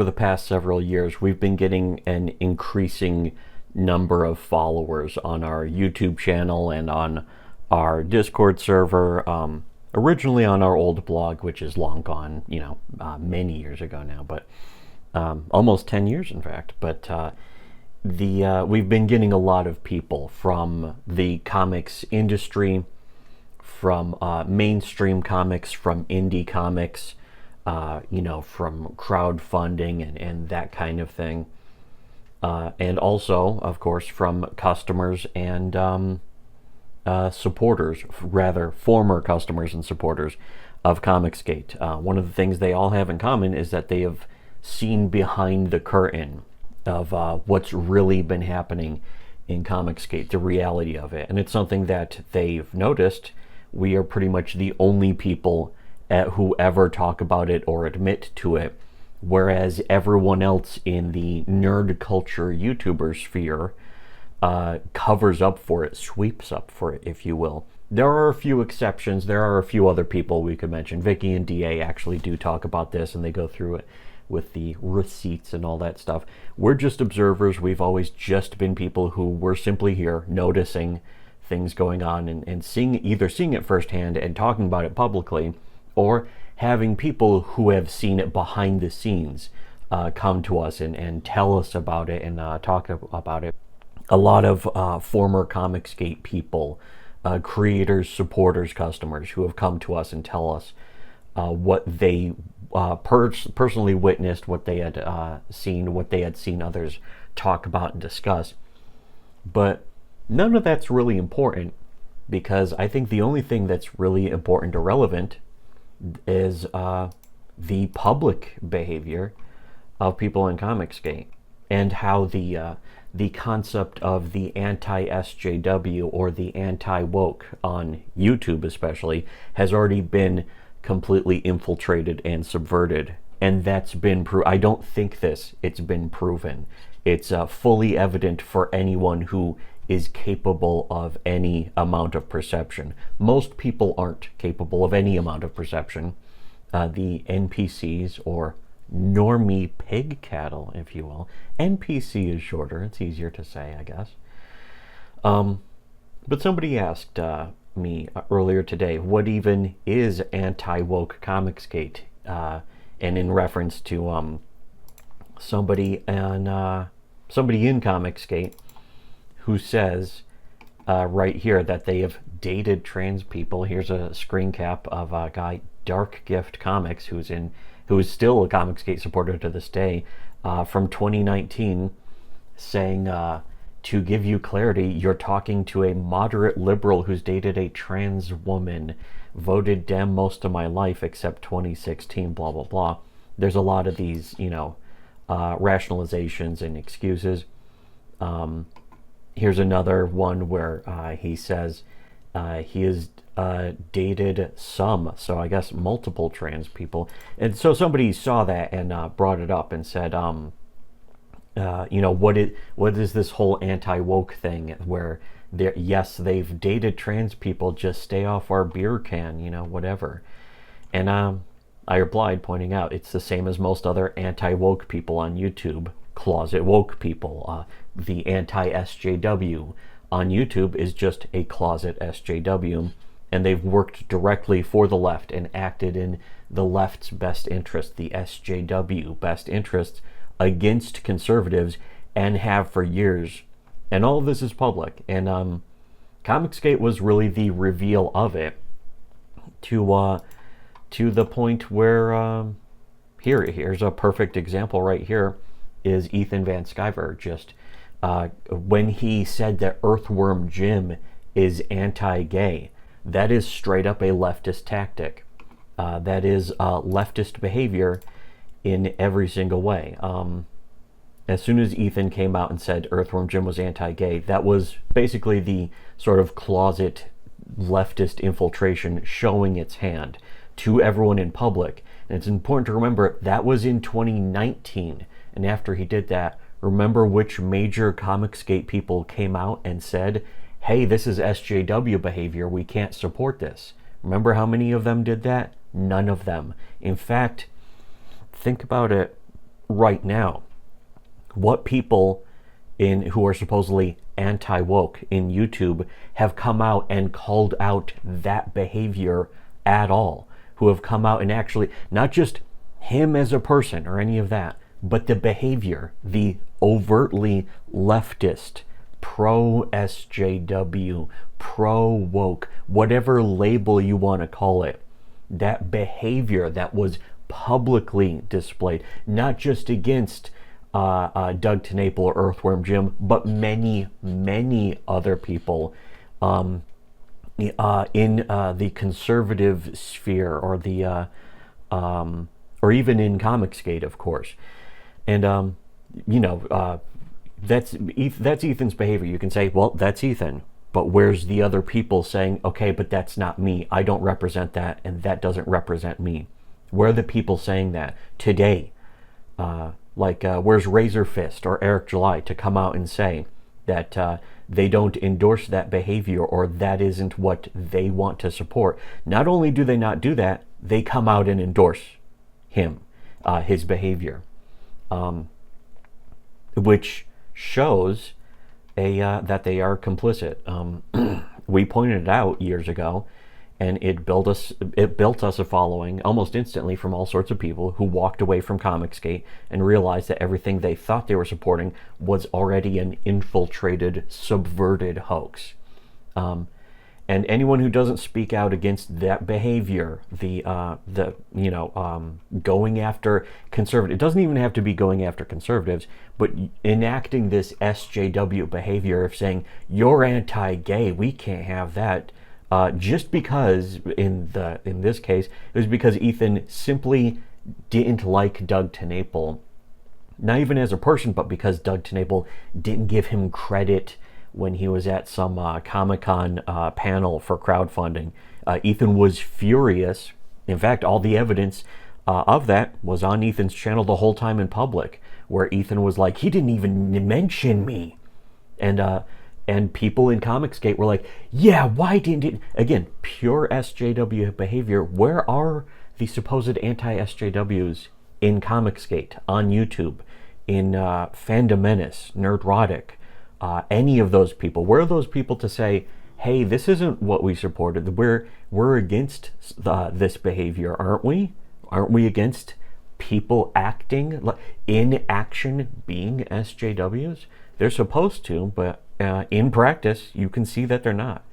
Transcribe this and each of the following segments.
for the past several years, we've been getting an increasing number of followers on our YouTube channel and on our Discord server. Originally on our old blog, which is long gone, many years ago now, but almost 10 years, in fact. But we've been getting a lot of people from the comics industry, from mainstream comics, from indie comics, from crowdfunding and that kind of thing. And also, of course, from customers and supporters, rather former customers and supporters of Comicsgate. One of the things they all have in common is that they have seen behind the curtain of what's really been happening in Comicsgate, the reality of it. And it's something that they've noticed. We are pretty much the only people who ever talk about it or admit to it, whereas everyone else in the nerd culture YouTuber sphere covers up for it, sweeps up for it, if you will. There are a few exceptions. There are a few other people we could mention. Vicky and DA actually do talk about this, and they go through it with the receipts and all that stuff. We're just observers. We've always just been people who were simply here noticing things going on and seeing it firsthand and talking about it publicly, or having people who have seen it behind the scenes come to us and tell us about it and talk about it. A lot of former Comicsgate people, creators, supporters, customers who have come to us and tell us what they personally witnessed, what they had seen others talk about and discuss. But none of that's really important, because I think the only thing that's really important or relevant is the public behavior of people in Comicsgate, and how the concept of the anti-SJW or the anti-woke on YouTube especially has already been completely infiltrated and subverted. And that's been I don't think it's been proven. It's fully evident for anyone who is capable of any amount of perception. Most people aren't capable of any amount of perception. The NPCs, or normie pig cattle, if you will. NPC is shorter. It's easier to say, I guess. But somebody asked me earlier today, what even is anti-woke Comicsgate? And in reference to somebody in Comicsgate who says right here that they have dated trans people. Here's a screen cap of a guy, Dark Gift Comics, who is still a Comicsgate supporter to this day, from 2019, saying, to give you clarity, you're talking to a moderate liberal who's dated a trans woman, voted Dem most of my life except 2016, blah, blah, blah. There's a lot of these, rationalizations and excuses. Here's another one where he says he has dated some, so I guess multiple trans people. And so somebody saw that and brought it up and said, what is this whole anti-woke thing where they've dated trans people, just stay off our beer can, whatever. And I replied, pointing out it's the same as most other anti-woke people on YouTube, closet woke people. The anti-SJW on YouTube is just a closet SJW, and they've worked directly for the left and acted in the left's best interest, the SJW best interests, against conservatives, and have for years. And all of this is public. And Comicsgate was really the reveal of it, to the point where here's a perfect example right here, is Ethan Van Sciver. Just when he said that Earthworm Jim is anti-gay, that is straight up a leftist tactic. That is leftist behavior in every single way. As soon as Ethan came out and said Earthworm Jim was anti-gay, that was basically the sort of closet leftist infiltration showing its hand to everyone in public. And it's important to remember that was in 2019. And after he did that, remember which major Comicsgate people came out and said, hey, this is SJW behavior, we can't support this. Remember how many of them did that? None of them. In fact, think about it. right now. What people who are supposedly anti-woke in YouTube have come out and called out that behavior at all, who have come out and actually, not just him as a person or any of that, but the behavior, the overtly leftist, pro-SJW, pro-woke, whatever label you want to call it, that behavior that was publicly displayed, not just against Doug TeNapel or Earthworm Jim, but many, many other people in the conservative sphere, or the or even in Comicsgate, of course. And that's Ethan's behavior. You can say, well, that's Ethan, but where's the other people saying, okay, but that's not me, I don't represent that, and that doesn't represent me? Where are the people saying that today? Where's Razor Fist or Eric July to come out and say that they don't endorse that behavior, or that isn't what they want to support? Not only do they not do that, they come out and endorse him, his behavior, which shows that they are complicit. We pointed it out years ago, and it built us a following almost instantly from all sorts of people who walked away from Comicsgate and realized that everything they thought they were supporting was already an infiltrated, subverted hoax. And anyone who doesn't speak out against that behavior, going after conservatives, it doesn't even have to be going after conservatives, but enacting this SJW behavior of saying, you're anti-gay, we can't have that, just because in this case it was because Ethan simply didn't like Doug TeNapel, not even as a person, but because Doug TeNapel didn't give him credit when he was at some Comic-Con panel for crowdfunding. Ethan was furious. In fact, all the evidence of that was on Ethan's channel the whole time in public, where Ethan was like, he didn't even mention me. And people in Comicsgate were like, yeah, why didn't it? Again, pure SJW behavior. Where are the supposed anti-SJWs in Comicsgate, on YouTube, in Fandom Menace, Nerdrotic, any of those people? Where are those people to say, hey, this isn't what we supported, we're against this behavior, aren't we? Aren't we against people acting in action being SJWs? They're supposed to, but in practice you can see that they're not.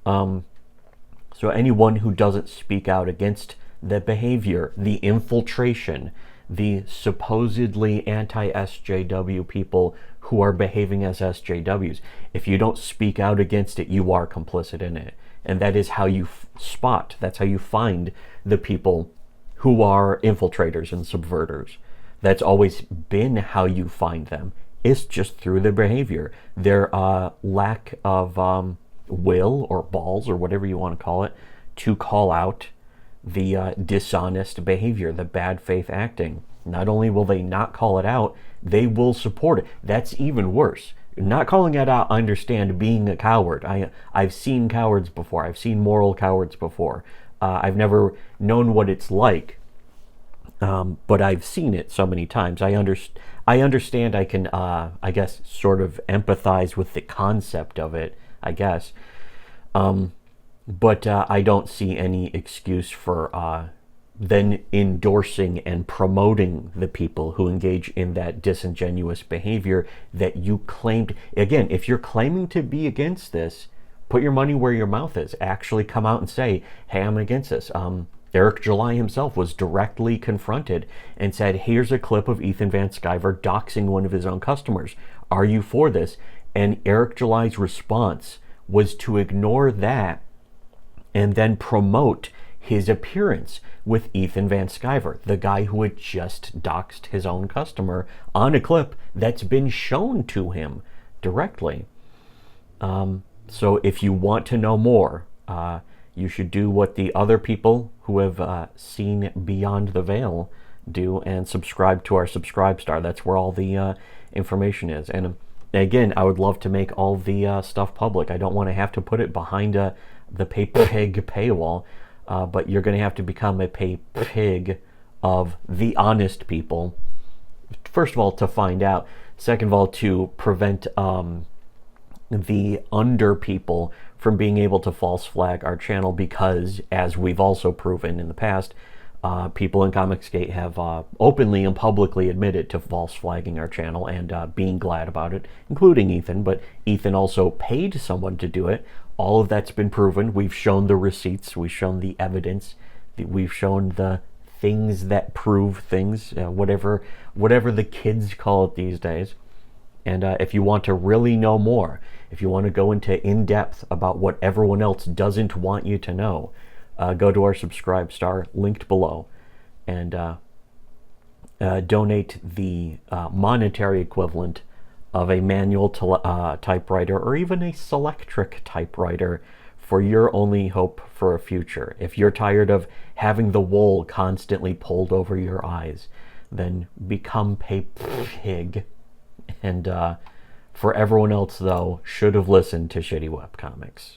So anyone who doesn't speak out against the behavior, the infiltration, the supposedly anti-SJW people who are behaving as SJWs, if you don't speak out against it, you are complicit in it. And that is how you spot, that's how you find the people who are infiltrators and subverters. That's always been how you find them. It's just through their behavior, their lack of will or balls or whatever you want to call it, to call out the dishonest behavior, the bad faith acting. Not only will they not call it out, they will support it. That's even worse. Not calling it out, understand, being a coward. I've seen cowards before. I've seen moral cowards before. I've never known what it's like, but I've seen it so many times. I understand. I can, I guess, sort of empathize with the concept of it, I guess. But I don't see any excuse for then endorsing and promoting the people who engage in that disingenuous behavior that you claimed. Again, if you're claiming to be against this, put your money where your mouth is. Actually come out and say, hey, I'm against this. Eric July himself was directly confronted and said, here's a clip of Ethan Van Sciver doxing one of his own customers. Are you for this? And Eric July's response was to ignore that and then promote his appearance with Ethan Van Sciver, the guy who had just doxed his own customer on a clip that's been shown to him directly. So if you want to know more, you should do what the other people who have seen Beyond the Veil do and subscribe to our Subscribe Star. That's where all the information is. And again, I would love to make all the stuff public. I don't want to have to pig paywall, but you're going to have to become a pig of the honest people first of all, to find out. Second of all, to prevent the under people from being able to false flag our channel, because, as we've also proven in the past, people in Comicsgate have openly and publicly admitted to false flagging our channel and being glad about it, including Ethan. But Ethan also paid someone to do it. All of that's been proven. We've shown the receipts. We've shown the evidence. We've shown the things that prove things, whatever the kids call it these days. And if you want to really know more, if you want to go into in-depth about what everyone else doesn't want you to know, go to our Subscribe Star, linked below, and donate the monetary equivalent of a manual typewriter, or even a Selectric typewriter, for your only hope for a future. If you're tired of having the wool constantly pulled over your eyes, then become a pig. And for everyone else, though, should have listened to Shitty Webcomics.